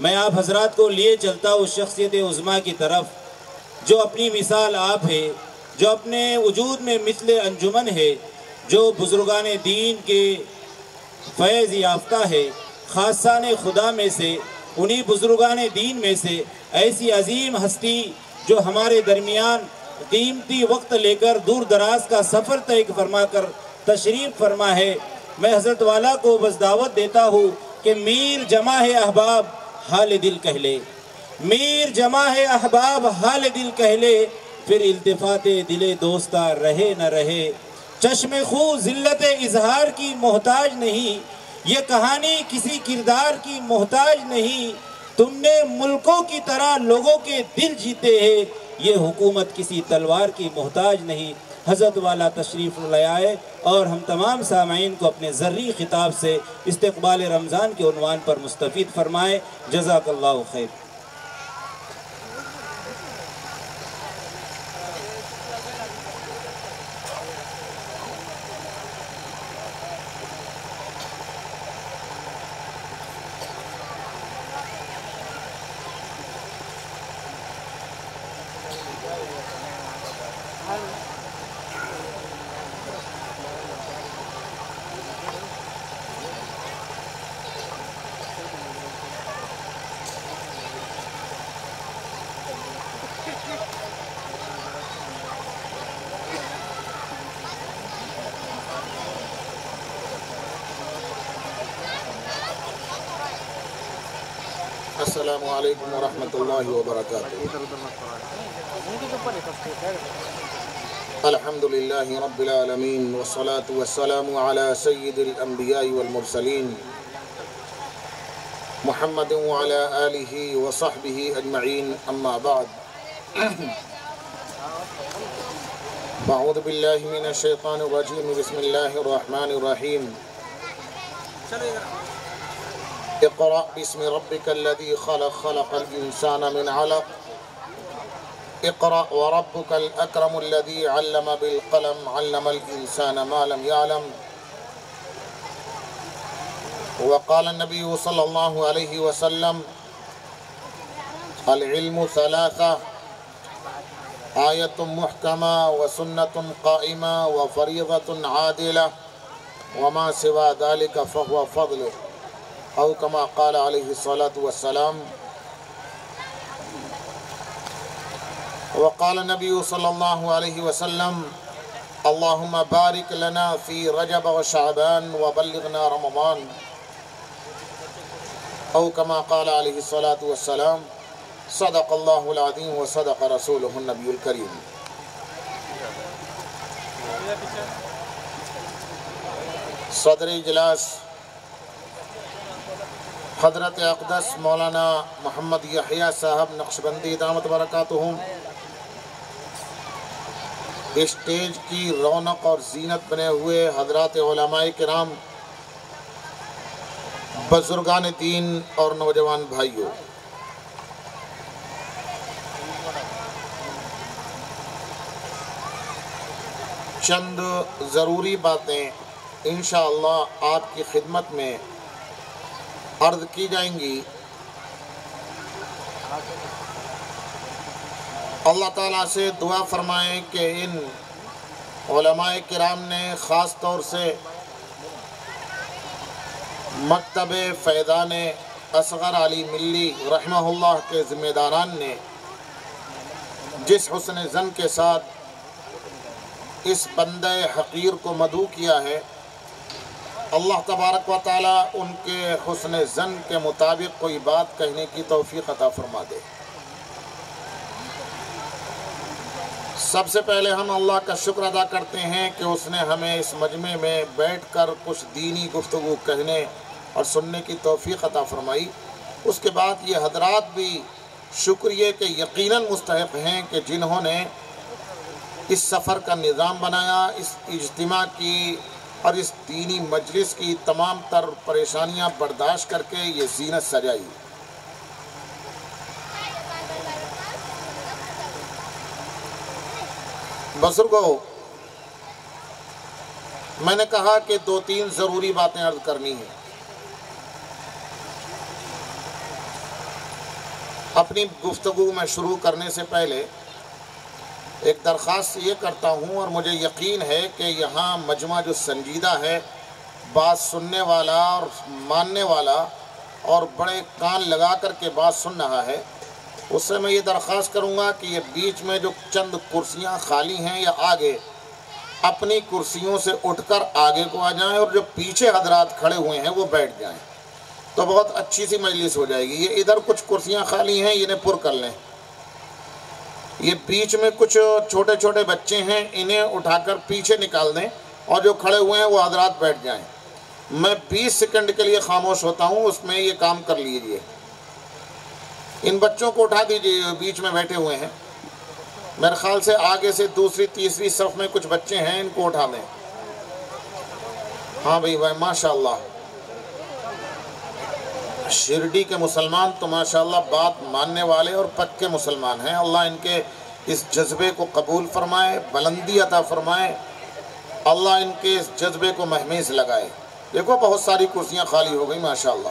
میں آپ حضرات کو لیے چلتا اس شخصیت عظمیٰ کی طرف جو اپنی مثال آپ ہے، جو اپنے وجود میں مثل انجمن ہے، جو بزرگان دین کے فیض یافتہ ہے، خاصان خدا میں سے، انہی بزرگان دین میں سے ایسی عظیم ہستی جو ہمارے درمیان قیمتی وقت لے کر دور دراز کا سفر طے فرما کر تشریف فرما ہے۔ میں حضرت والا کو بس دعوت دیتا ہوں کہ میر جمع ہے احباب حال دل کہہ لے، میر جمع ہے احباب حال دل کہہ لے، پھر التفات دل دوستہ رہے نہ رہے۔ چشم خو ذلت اظہار کی محتاج نہیں، یہ کہانی کسی کردار کی محتاج نہیں، تم نے ملکوں کی طرح لوگوں کے دل جیتے ہیں، یہ حکومت کسی تلوار کی محتاج نہیں۔ حضرت والا تشریف لے آئے اور ہم تمام سامعین کو اپنے ذرّی خطاب سے استقبال رمضان کے عنوان پر مستفید فرمائے۔ جزاک اللہ خیر۔ السلام علیکم ورحمۃ اللہ وبرکاتہ۔ الحمد للہ رب العالمین والصلاة والسلام علی سید الانبیاء والمرسلین محمد وعلی آلہ وصحبہ اجمعین، اما بعد۔ اعوذ باللہ من الشیطان الرجیم، بسم اللہ الرحمن الرحیم۔ اقرأ باسم ربك الذي خلق، خلق الإنسان من علق، اقرأ وربك الأكرم الذي علم بالقلم، علم الإنسان ما لم يعلم۔ وقال النبي صلى الله عليه وسلم: العلم ثلاثة، آية محكمة وسنة قائمة وفريضة عادلة، وما سوى ذلك فهو فضل، او كما قال علیہ الصلاة والسلام۔ وقال النبی صلی اللہ علیہ وسلم: اللہم بارک لنا فی رجب وشعبان وبلغنا رمضان، او كما قال علیہ الصلاة والسلام۔ صدق اللہ العظیم وصدق رسولہ النبی الکریم۔ صدر اجلاس حضرت اقدس مولانا محمد یحییٰ صاحب نقشبندی دامت برکاتہم، اسٹیج کی رونق اور زینت بنے ہوئے حضرات علماء کرام، بزرگان دین اور نوجوان بھائیوں، چند ضروری باتیں انشاءاللہ آپ کی خدمت میں عرض کی جائیں گی۔ اللہ تعالیٰ سے دعا فرمائیں کہ ان علماء کرام نے خاص طور سے مکتب فیضان اصغر علی ملی رحمہ اللہ کے ذمہ داران نے جس حسن ظن کے ساتھ اس بندہ حقیر کو مدعو کیا ہے، اللہ تبارک و تعالیٰ ان کے حسن ظن کے مطابق کوئی بات کہنے کی توفیق عطا فرما دے۔ سب سے پہلے ہم اللہ کا شکر ادا کرتے ہیں کہ اس نے ہمیں اس مجمع میں بیٹھ کر کچھ دینی گفتگو کہنے اور سننے کی توفیق عطا فرمائی۔ اس کے بعد یہ حضرات بھی شکریہ کے یقیناً مستحق ہیں کہ جنہوں نے اس سفر کا نظام بنایا، اس اجتماع کی اور اس دینی مجلس کی تمام تر پریشانیاں برداشت کر کے یہ زینت سجائی۔ بزرگوں، میں نے کہا کہ 2-3 ضروری باتیں عرض کرنی ہیں۔ اپنی گفتگو میں شروع کرنے سے پہلے ایک درخواست یہ کرتا ہوں، اور مجھے یقین ہے کہ یہاں مجمع جو سنجیدہ ہے، بات سننے والا اور ماننے والا اور بڑے کان لگا کر کے بات سن رہا ہے، اس سے میں یہ درخواست کروں گا کہ یہ بیچ میں جو چند کرسیاں خالی ہیں یا آگے، اپنی کرسیوں سے اٹھ کر آگے کو آ جائیں، اور جو پیچھے حضرات کھڑے ہوئے ہیں وہ بیٹھ جائیں، تو بہت اچھی سی مجلس ہو جائے گی۔ یہ ادھر کچھ کرسیاں خالی ہیں، انہیں پر کر لیں۔ یہ بیچ میں کچھ چھوٹے چھوٹے بچے ہیں، انہیں اٹھا کر پیچھے نکال دیں، اور جو کھڑے ہوئے ہیں وہ حضرات بیٹھ جائیں۔ میں 20 سیکنڈ کے لیے خاموش ہوتا ہوں، اس میں یہ کام کر لیجئے۔ ان بچوں کو اٹھا دیجئے، بیچ میں بیٹھے ہوئے ہیں۔ میرے خیال سے آگے سے دوسری تیسری صف میں کچھ بچے ہیں، ان کو اٹھا دیں۔ ہاں بھائی ماشاءاللہ، شرڈی کے مسلمان تو ماشاءاللہ بات ماننے والے اور پکے مسلمان ہیں۔ اللہ ان کے اس جذبے کو قبول فرمائے، بلندی عطا فرمائے، اللہ ان کے اس جذبے کو مہمیز لگائے۔ دیکھو بہت ساری کرسیاں خالی ہو گئی ماشاءاللہ۔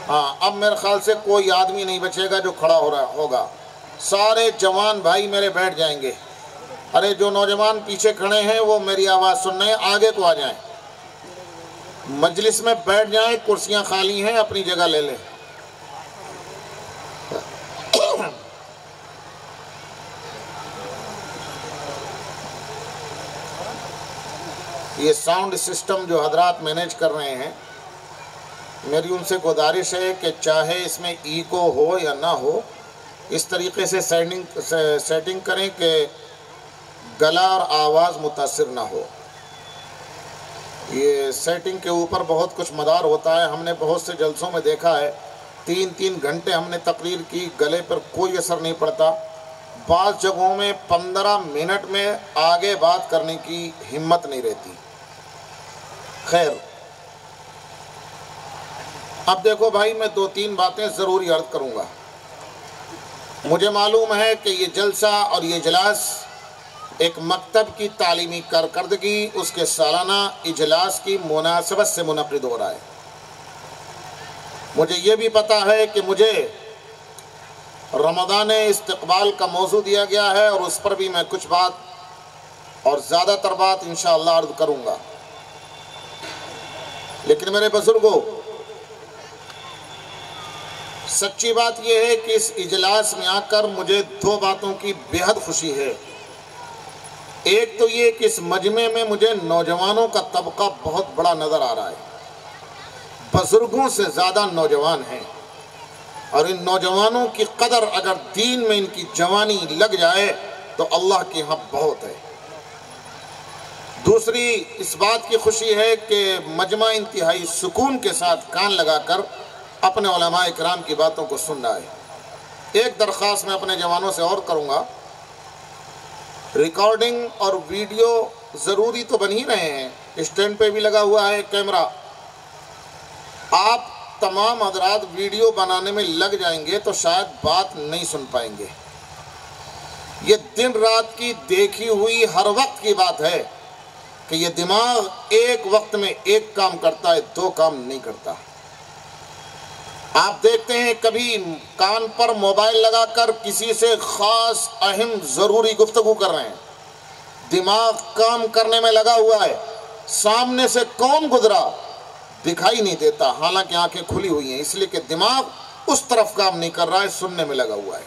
ہاں، اب میرے خیال سے کوئی آدمی نہیں بچے گا جو کھڑا ہو رہا ہوگا، سارے جوان بھائی میرے بیٹھ جائیں گے۔ ارے جو نوجوان پیچھے کھڑے ہیں وہ میری آواز سننے آگے کو آ جائیں، مجلس میں بیٹھ جائیں، کرسیاں خالی ہیں، اپنی جگہ لے لیں۔ یہ ساؤنڈ سسٹم جو حضرات مینیج کر رہے ہیں، میری ان سے گزارش ہے کہ چاہے اس میں ایکو ہو یا نہ ہو، اس طریقے سے سیٹنگ کریں کہ گلا اور آواز متاثر نہ ہو۔ یہ سیٹنگ کے اوپر بہت کچھ مدار ہوتا ہے۔ ہم نے بہت سے جلسوں میں دیکھا ہے، 3 گھنٹے ہم نے تقریر کی، گلے پر کوئی اثر نہیں پڑتا۔ بعض جگہوں میں 15 منٹ میں آگے بات کرنے کی ہمت نہیں رہتی۔ خیر، اب دیکھو بھائی، میں 2-3 باتیں ضروری عرض کروں گا۔ مجھے معلوم ہے کہ یہ جلسہ اور یہ اجلاس ایک مکتب کی تعلیمی کارکردگی، اس کے سالانہ اجلاس کی مناسبت سے منعقد ہو رہا ہے۔ مجھے یہ بھی پتا ہے کہ مجھے رمضان استقبال کا موضوع دیا گیا ہے، اور اس پر بھی میں کچھ بات اور زیادہ تر بات انشاءاللہ عرض کروں گا۔ لیکن میرے بزرگوں، سچی بات یہ ہے کہ اس اجلاس میں آ کر مجھے 2 باتوں کی بہت خوشی ہے۔ ایک تو یہ کہ اس مجمع میں مجھے نوجوانوں کا طبقہ بہت بڑا نظر آ رہا ہے، بزرگوں سے زیادہ نوجوان ہیں، اور ان نوجوانوں کی قدر اگر دین میں ان کی جوانی لگ جائے تو اللہ کے ہاں بہت ہے۔ دوسری اس بات کی خوشی ہے کہ مجمع انتہائی سکون کے ساتھ کان لگا کر اپنے علماء اکرام کی باتوں کو سن رہا ہے۔ ایک درخواست میں اپنے جوانوں سے اور کروں گا، ریکارڈنگ اور ویڈیو ضروری تو بن ہی رہے ہیں، اسٹینڈ پہ بھی لگا ہوا ہے کیمرہ، آپ تمام حضرات ویڈیو بنانے میں لگ جائیں گے تو شاید بات نہیں سن پائیں گے۔ یہ دن رات کی دیکھی ہوئی ہر وقت کی بات ہے کہ یہ دماغ ایک وقت میں ایک کام کرتا ہے، 2 کام نہیں کرتا۔ آپ دیکھتے ہیں کبھی کان پر موبائل لگا کر کسی سے خاص اہم ضروری گفتگو کر رہے ہیں، دماغ کام کرنے میں لگا ہوا ہے، سامنے سے کون گزرا دکھائی نہیں دیتا، حالانکہ آنکھیں کھلی ہوئی ہیں، اس لیے کہ دماغ اس طرف کام نہیں کر رہا ہے، سننے میں لگا ہوا ہے۔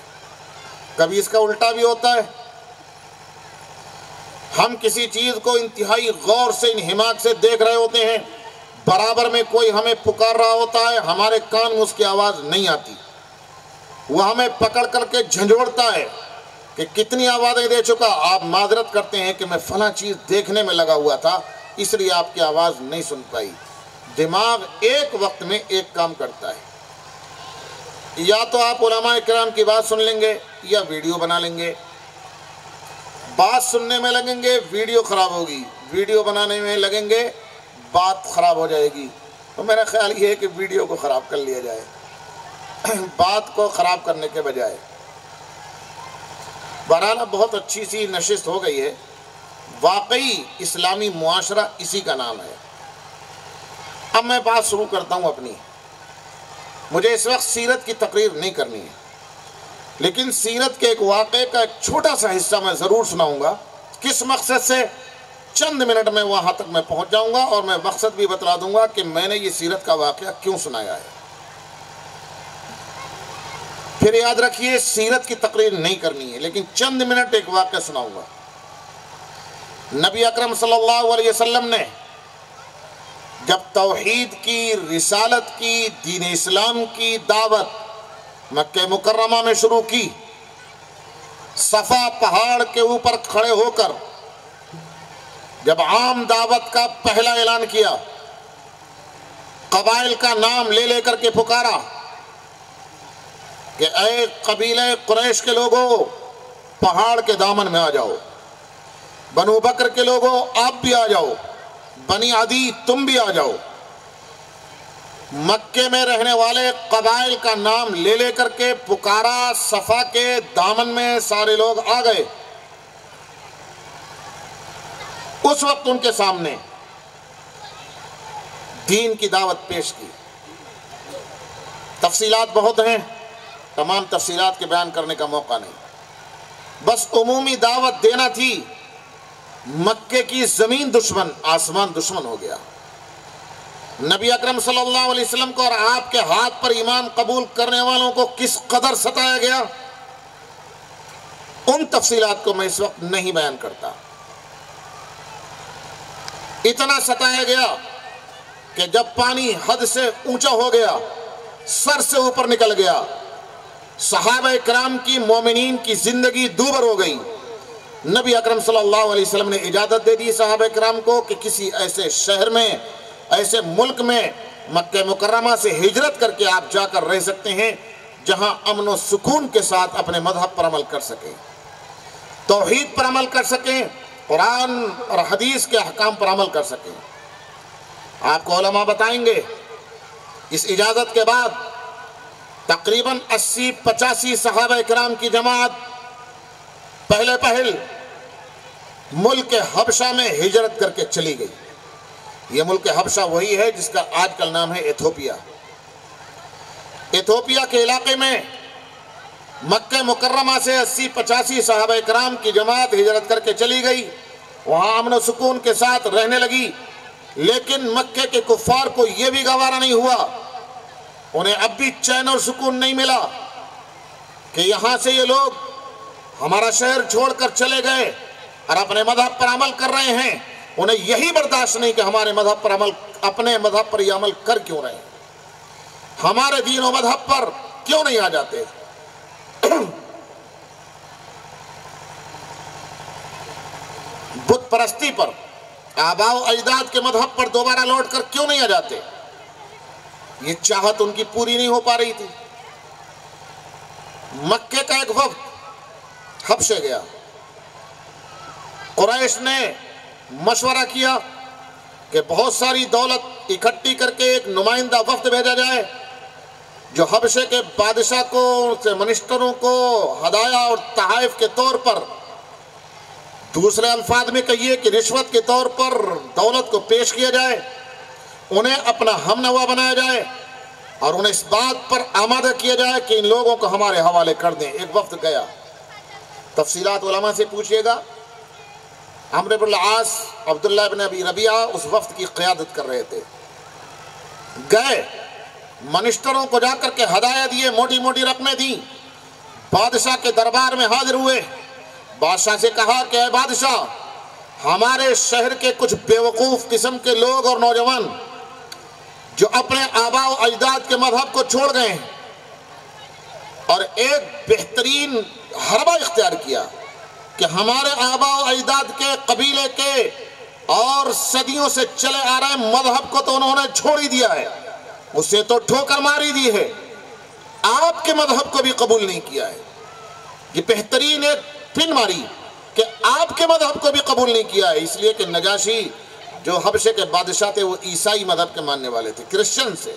کبھی اس کا الٹا بھی ہوتا ہے، ہم کسی چیز کو انتہائی غور سے انہماک سے دیکھ رہے ہوتے ہیں، برابر میں کوئی ہمیں پکار رہا ہوتا ہے، ہمارے کان میں اس کی آواز نہیں آتی، وہ ہمیں پکڑ کر کے جھنجھوڑتا ہے کہ کتنی آوازیں دے چکا، آپ معذرت کرتے ہیں کہ میں فلاں چیز دیکھنے میں لگا ہوا تھا، اس لیے آپ کی آواز نہیں سن پائی۔ دماغ ایک وقت میں ایک کام کرتا ہے، یا تو آپ علماء اکرام کی بات سن لیں گے یا ویڈیو بنا لیں گے۔ بات سننے میں لگیں گے ویڈیو خراب ہوگی، ویڈیو بنانے میں لگیں گے بات خراب ہو جائے گی۔ تو میرا خیال یہ ہے کہ ویڈیو کو خراب کر لیا جائے بات کو خراب کرنے کے بجائے۔ بہرحال بہت اچھی سی نشست ہو گئی ہے، واقعی اسلامی معاشرہ اسی کا نام ہے۔ اب میں بات شروع کرتا ہوں اپنی۔ مجھے اس وقت سیرت کی تقریر نہیں کرنی ہے، لیکن سیرت کے ایک واقعے کا ایک چھوٹا سا حصہ میں ضرور سناؤں گا۔ کس مقصد سے؟ چند منٹ میں وہاں تک میں پہنچ جاؤں گا اور میں مقصد بھی بتلا دوں گا کہ میں نے یہ سیرت کا واقعہ کیوں سنایا ہے۔ پھر یاد رکھیے سیرت کی تقریر نہیں کرنی ہے، لیکن چند منٹ ایک واقعہ سناؤں گا۔ نبی اکرم صلی اللہ علیہ وسلم نے جب توحید کی، رسالت کی، دین اسلام کی دعوت مکہ مکرمہ میں شروع کی، صفا پہاڑ کے اوپر کھڑے ہو کر جب عام دعوت کا پہلا اعلان کیا، قبائل کا نام لے لے کر کے پکارا کہ اے قبیلہ قریش کے لوگوں، پہاڑ کے دامن میں آ جاؤ، بنو بکر کے لوگوں آپ بھی آ جاؤ، بنی عدی تم بھی آ جاؤ، مکے میں رہنے والے قبائل کا نام لے لے کر کے پکارا، صفا کے دامن میں سارے لوگ آ گئے۔ اس وقت ان کے سامنے دین کی دعوت پیش کی۔ تفصیلات بہت ہیں، تمام تفصیلات کے بیان کرنے کا موقع نہیں، بس عمومی دعوت دینا تھی۔ مکے کی زمین دشمن، آسمان دشمن ہو گیا۔ نبی اکرم صلی اللہ علیہ وسلم کو اور آپ کے ہاتھ پر ایمان قبول کرنے والوں کو کس قدر ستایا گیا، ان تفصیلات کو میں اس وقت نہیں بیان کرتا۔ اتنا ستایا گیا کہ جب پانی حد سے اونچا ہو گیا، سر سے اوپر نکل گیا، صحابہ کرام کی، مومنین کی زندگی دوبر ہو گئی۔ نبی اکرم صلی اللہ علیہ وسلم نے اجازت دے دی صحابہ کرام کو کہ کسی ایسے شہر میں، ایسے ملک میں مکہ مکرمہ سے ہجرت کر کے آپ جا کر رہ سکتے ہیں جہاں امن و سکون کے ساتھ اپنے مذہب پر عمل کر سکیں، توحید پر عمل کر سکیں، قرآن اور حدیث کے احکام پر عمل کر سکیں۔ آپ کو علماء بتائیں گے اس اجازت کے بعد تقریباً 80-85 صحابہ کرام کی جماعت پہل ملک حبشہ میں ہجرت کر کے چلی گئی۔ یہ ملک حبشہ وہی ہے جس کا آج کل نام ہے ایتھوپیا۔ ایتھوپیا کے علاقے میں مکہ مکرمہ سے 80-85 صحابہ کرام کی جماعت ہجرت کر کے چلی گئی، وہاں امن و سکون کے ساتھ رہنے لگی۔ لیکن مکے کے کفار کو یہ بھی گوارا نہیں ہوا، انہیں اب بھی چین اور سکون نہیں ملا کہ یہاں سے یہ لوگ ہمارا شہر چھوڑ کر چلے گئے اور اپنے مذہب پر عمل کر رہے ہیں۔ انہیں یہی برداشت نہیں کہ ہمارے مذہب پر عمل، اپنے مذہب پر یہ عمل کر کیوں رہے ہیں، ہمارے دین و مذہب پر کیوں نہیں آ جاتے، بت پرستی پر، آباء و اجداد کے مذہب پر دوبارہ لوٹ کر کیوں نہیں آ جاتے۔ یہ چاہت ان کی پوری نہیں ہو پا رہی تھی۔ مکے کا ایک وفد حبشے گیا، قریش نے مشورہ کیا کہ بہت ساری دولت اکٹھی کر کے ایک نمائندہ وفد بھیجا جائے جو حبشے کے بادشاہ کو، منسٹروں کو ہدایہ اور تحائف کے طور پر، دوسرے الفاظ میں کہیے کہ رشوت کے طور پر دولت کو پیش کیا جائے، انہیں اپنا ہم نوا بنایا جائے اور انہیں اس بات پر آمادہ کیا جائے کہ ان لوگوں کو ہمارے حوالے کر دیں۔ ایک وفد گیا، تفصیلات علماء سے پوچھئے گا۔ عمرو بن العاص، عبداللہ بن ابی ربیعہ اس وفد کی قیادت کر رہے تھے۔ گئے، منسٹروں کو جا کر کے ہدایہ دیے، موٹی موٹی رقمیں دیں، بادشاہ کے دربار میں حاضر ہوئے۔ بادشاہ سے کہا کہ اے بادشاہ، ہمارے شہر کے کچھ بیوقوف قسم کے لوگ اور نوجوان جو اپنے آباء و اجداد کے مذہب کو چھوڑ گئے ہیں اور ایک بہترین حربہ اختیار کیا کہ ہمارے آباء و اجداد کے قبیلے کے اور صدیوں سے چلے آ رہے مذہب کو تو انہوں نے چھوڑ ہی دیا ہے، اسے تو ٹھوکر ماری دی ہے، آپ کے مذہب کو بھی قبول نہیں کیا ہے۔ یہ بہترین ایک پن ماری کہ آپ کے مذہب کو بھی قبول نہیں کیا ہے، اس لیے کہ نجاشی جو حبشے کے بادشاہ تھے وہ عیسائی مذہب کے ماننے والے تھے، کرسچن سے۔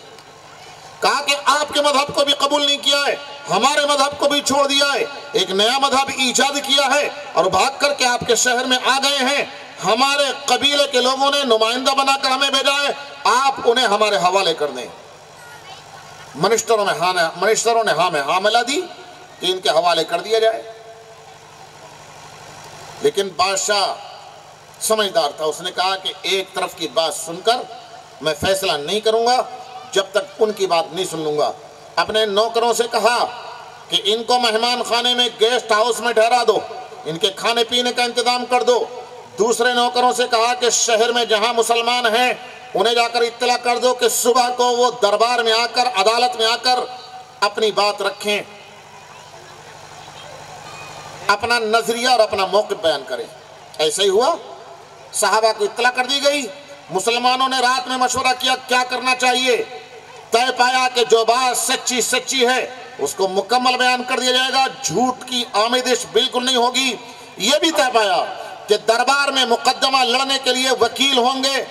کہا کہ آپ کے مذہب کو بھی قبول نہیں کیا ہے، ہمارے مذہب کو بھی چھوڑ دیا ہے، ایک نیا مذہب ایجاد کیا ہے اور بھاگ کر کے آپ کے شہر میں آ گئے ہیں، ہمارے قبیلے کے لوگوں نے نمائندہ بنا کر ہمیں بھیجا ہے، آپ انہیں ہمارے حوالے کر دیں۔ منسٹروں نے ہاں میں ہاں ملا دی کہ ان کے حوالے کر دیا جائے، لیکن بادشاہ سمجھدار تھا، اس نے کہا کہ ایک طرف کی بات سن کر میں فیصلہ نہیں کروں گا جب تک ان کی بات نہیں سن لوں گا۔ اپنے نوکروں سے کہا کہ ان کو مہمان خانے میں گیسٹ ہاؤس میں ٹھہرا دو، ان کے کھانے پینے کا انتظام کر دو۔ دوسرے نوکروں سے کہا کہ شہر میں جہاں مسلمان ہیں انہیں جا کر اطلاع کر دو کہ صبح کو وہ دربار میں آ کر، عدالت میں آ کر اپنی بات رکھیں، اپنا نظریہ اور اپنا موقف بیان کریں۔ ایسا ہی ہوا، صحابہ کو اطلاع کر دی گئی، مسلمانوں نے رات میں مشورہ کیا کیا کرنا چاہیے، طے پایا کہ جو بات سچی ہے اس کو مکمل بیان کر دیا جائے گا، جھوٹ کی آمیزش بالکل نہیں ہوگی۔ یہ بھی طے پایا کہ دربار میں مقدمہ لڑنے کے لیے وکیل ہوں گے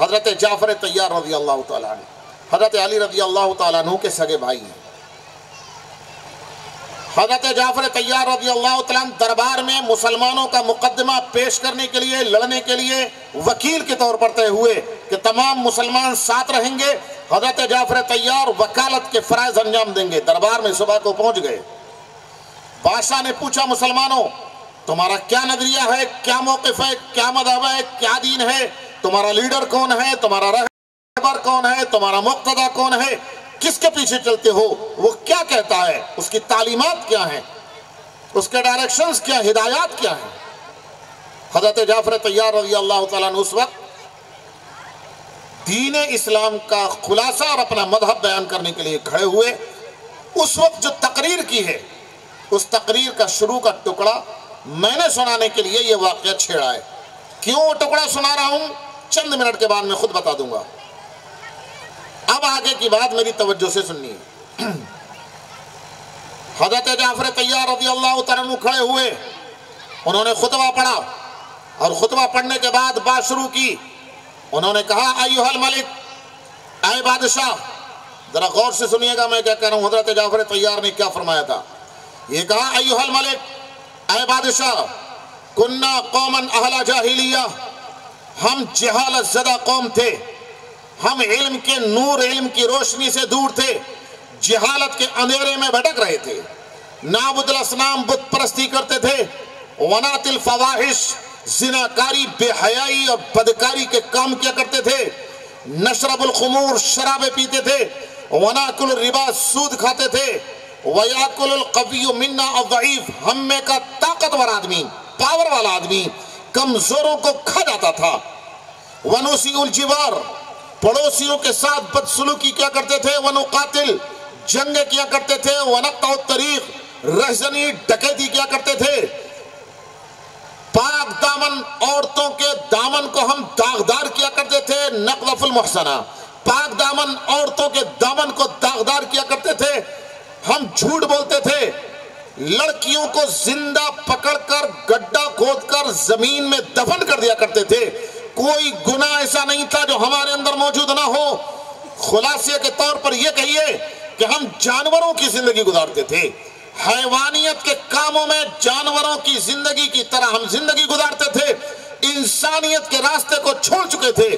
حضرت جعفر طیار رضی اللہ تعالیٰ عنہ، حضرت علی رضی اللہ تعالیٰ عنہ کے سگے بھائی ہیں۔ حضرت جعفر طیار رضی اللہ تعالیٰ عنہ دربار میں مسلمانوں کا مقدمہ پیش کرنے کے لیے، لڑنے کے لیے وکیل کے طور پر طے ہوئے کہ تمام مسلمان ساتھ رہیں گے، حضرت جعفر طیار وکالت کے فرائض انجام دیں گے۔ دربار میں صبح کو پہنچ گئے، بادشاہ نے پوچھا مسلمانوں تمہارا کیا نظریہ ہے، کیا موقف ہے، کیا مذہب ہے، کیا دین ہے، تمہارا لیڈر کون ہے، تمہارا رہبر کون ہے، تمہارا مقتدی کون ہے، کس کے پیچھے چلتے ہو، وہ کیا کہتا ہے، اس کی تعلیمات کیا ہیں، اس کے ڈائریکشنز کیا، ہدایات کیا ہیں۔ حضرت جعفر طیار رضی اللہ تعالیٰ عنہ اس وقت دین اسلام کا خلاصہ اور اپنا مذہب بیان کرنے کے لیے کھڑے ہوئے۔ اس وقت جو تقریر کی ہے، اس تقریر کا شروع کا ٹکڑا میں نے سنانے کے لیے یہ واقعہ چھیڑا ہے۔ کیوں وہ ٹکڑا سنا رہا ہوں چند منٹ کے بعد میں خود بتا دوں گا۔ اب آگے کی بات میری توجہ سے سننی ہے۔ حضرت جعفر طیار رضی اللہ تعالیٰ عنہ کھڑے ہوئے، انہوں نے خطبہ پڑھا، اور خطبہ پڑھنے کے بعد بات شروع کی۔ انہوں نے کہا ایھا الملک، اے بادشاہ، ذرا غور سے سنیے گا میں کیا کہہ رہا ہوں۔ حضرت جعفر طیار نے کیا فرمایا تھا، یہ کہا ایھا الملک، اے بادشاہ، کننا قوما اہل جاہلیہ، ہم جہالت زدہ قوم تھے، ہم علم کے نور، علم کی روشنی سے دور تھے، جہالت کے اندھیرے میں بھٹک رہے تھے، نعبد الاصنام، بت پرستی کرتے تھے، ونات الفواحش، زناکاری، بے حیائی اور بدکاری کے کام کیا کرتے تھے، نشرب الخمور، شرابیں پیتے تھے، وناکل الربا، سود کھاتے تھے، ویاکل القوی منا الضعیف، ہم میں کا طاقتور آدمی، پاور والا آدمی کمزوروں کو کھا جاتا تھا، ونوسیء الجوار، پڑوسیوں کے ساتھ بدسلوکی کیا کرتے تھے، ونقاتل، جنگیں کیا کرتے تھے، ونقطع الطریق، رہزنی، ڈکیتی کیا کرتے تھے، پاک دامن عورتوں کے دامن کو ہم داغدار کیا کرتے تھے، نقذف المحصنہ، پاک دامن عورتوں کے دامن کو داغدار کیا کرتے تھے، ہم جھوٹ بولتے تھے، لڑکیوں کو زندہ پکڑ کر گڈھا کھود کر زمین میں دفن کر دیا کرتے تھے، کوئی گناہ ایسا نہیں تھا جو ہمارے اندر موجود نہ ہو۔ خلاصے کے طور پر یہ کہیے کہ ہم جانوروں کی زندگی گزارتے تھے، حیوانیت کے کاموں میں جانوروں کی زندگی کی طرح ہم زندگی گزارتے تھے، انسانیت کے راستے کو چھوڑ چکے تھے۔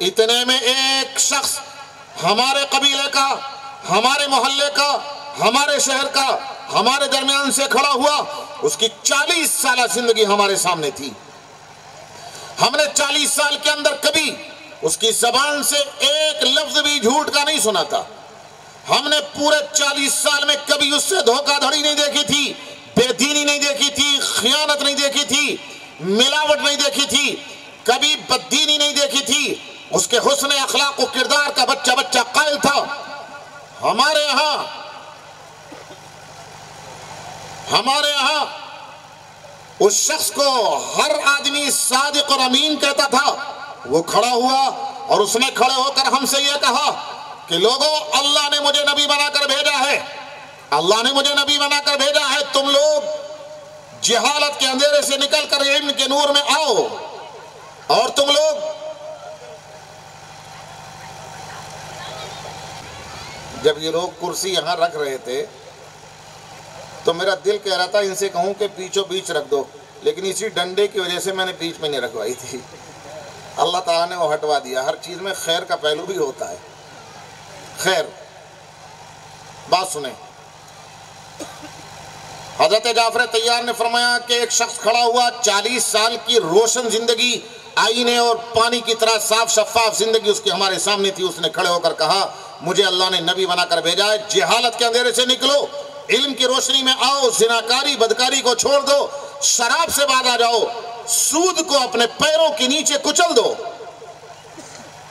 اتنے میں ایک شخص ہمارے قبیلے کا، ہمارے محلے کا، ہمارے شہر کا، ہمارے درمیان سے کھڑا ہوا، اس کی 40 سالہ زندگی ہمارے سامنے تھی، ہم نے 40 سال کے اندر کبھی اس کی زبان سے ایک لفظ بھی جھوٹ کا نہیں سنا تھا، ہم نے پورے 40 سال میں کبھی اس سے دھوکہ دھڑی نہیں دیکھی تھی، بے دینی نہیں دیکھی تھی، خیانت نہیں دیکھی تھی، ملاوٹ نہیں دیکھی تھی، کبھی بددینی نہیں دیکھی تھی، اس کے حسن اخلاق و کردار کا بچہ بچہ قائل تھا۔ ہمارے یہاں اس شخص کو ہر آدمی صادق اور امین کہتا تھا، وہ کھڑا ہوا اور اس نے کھڑے ہو کر ہم سے یہ کہا کہ لوگوں، اللہ نے مجھے نبی بنا کر بھیجا ہے، اللہ نے مجھے نبی بنا کر بھیجا ہے، تم لوگ جہالت کے اندھیرے سے نکل کر علم کے نور میں آؤ، اور تم لوگ جب یہ لوگ کرسی یہاں رکھ رہے تھے تو میرا دل کہہ رہا تھا ان سے کہوں کہ بیچوں بیچ رکھ دو، لیکن اسی ڈنڈے کی وجہ سے میں نے بیچ میں نہیں رکھوائی تھی، اللہ تعالیٰ نے وہ ہٹوا دیا۔ ہر چیز میں خیر کا پہلو بھی ہوتا ہے۔ خیر، بات سنیں، حضرت جعفر طیار نے فرمایا کہ ایک شخص کھڑا ہوا، 40 سال کی روشن زندگی، آئینے اور پانی کی طرح صاف شفاف زندگی اس کی ہمارے سامنے تھی۔ اس نے کھڑے ہو کر کہا مجھے اللہ نے نبی بنا کر بھیجا ہے، جہالت کے اندھیرے سے نکلو، علم کی روشنی میں آؤ، زناکاری بدکاری کو چھوڑ دو، شراب سے باز آ جاؤ، سود کو اپنے پیروں کے نیچے کچل دو۔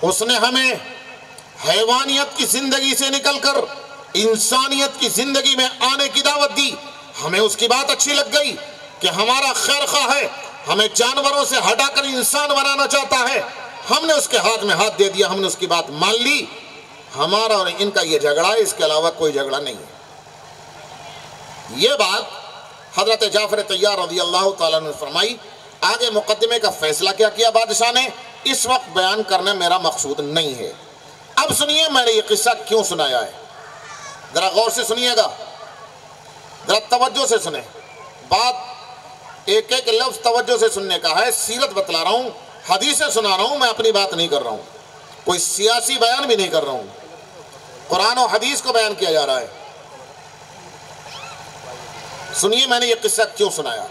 اس نے ہمیں حیوانیت کی زندگی سے نکل کر انسانیت کی زندگی میں آنے کی دعوت دی۔ ہمیں اس کی بات اچھی لگ گئی کہ ہمارا خیر خواہ ہے، ہمیں جانوروں سے ہٹا کر انسان بنانا چاہتا ہے۔ ہم نے اس کے ہاتھ میں ہاتھ دے دیا، ہم نے اس کی بات مان لی۔ ہمارا اور ان کا یہ جھگڑا ہے، اس کے علاوہ کوئی جھگڑا نہیں ہے۔ یہ بات حضرت جعفر طیار رضی اللہ تعالیٰ نے فرمائی۔ آگے مقدمے کا فیصلہ کیا کیا بادشاہ نے، اس وقت بیان کرنا میرا مقصود نہیں ہے۔ اب سنیے میں نے یہ قصہ کیوں سنایا ہے، ذرا غور سے سنیے گا، ذرا توجہ سے سنیں۔ بات ایک ایک لفظ توجہ سے سننے کا ہے۔ سیرت بتلا رہا ہوں، حدیثیں سنا رہا ہوں، میں اپنی بات نہیں کر رہا ہوں، کوئی سیاسی بیان بھی نہیں کر رہا ہوں، قرآن و حدیث کو بیان کیا جا رہا ہے۔ سنیے میں نے یہ قصہ کیوں سنایا۔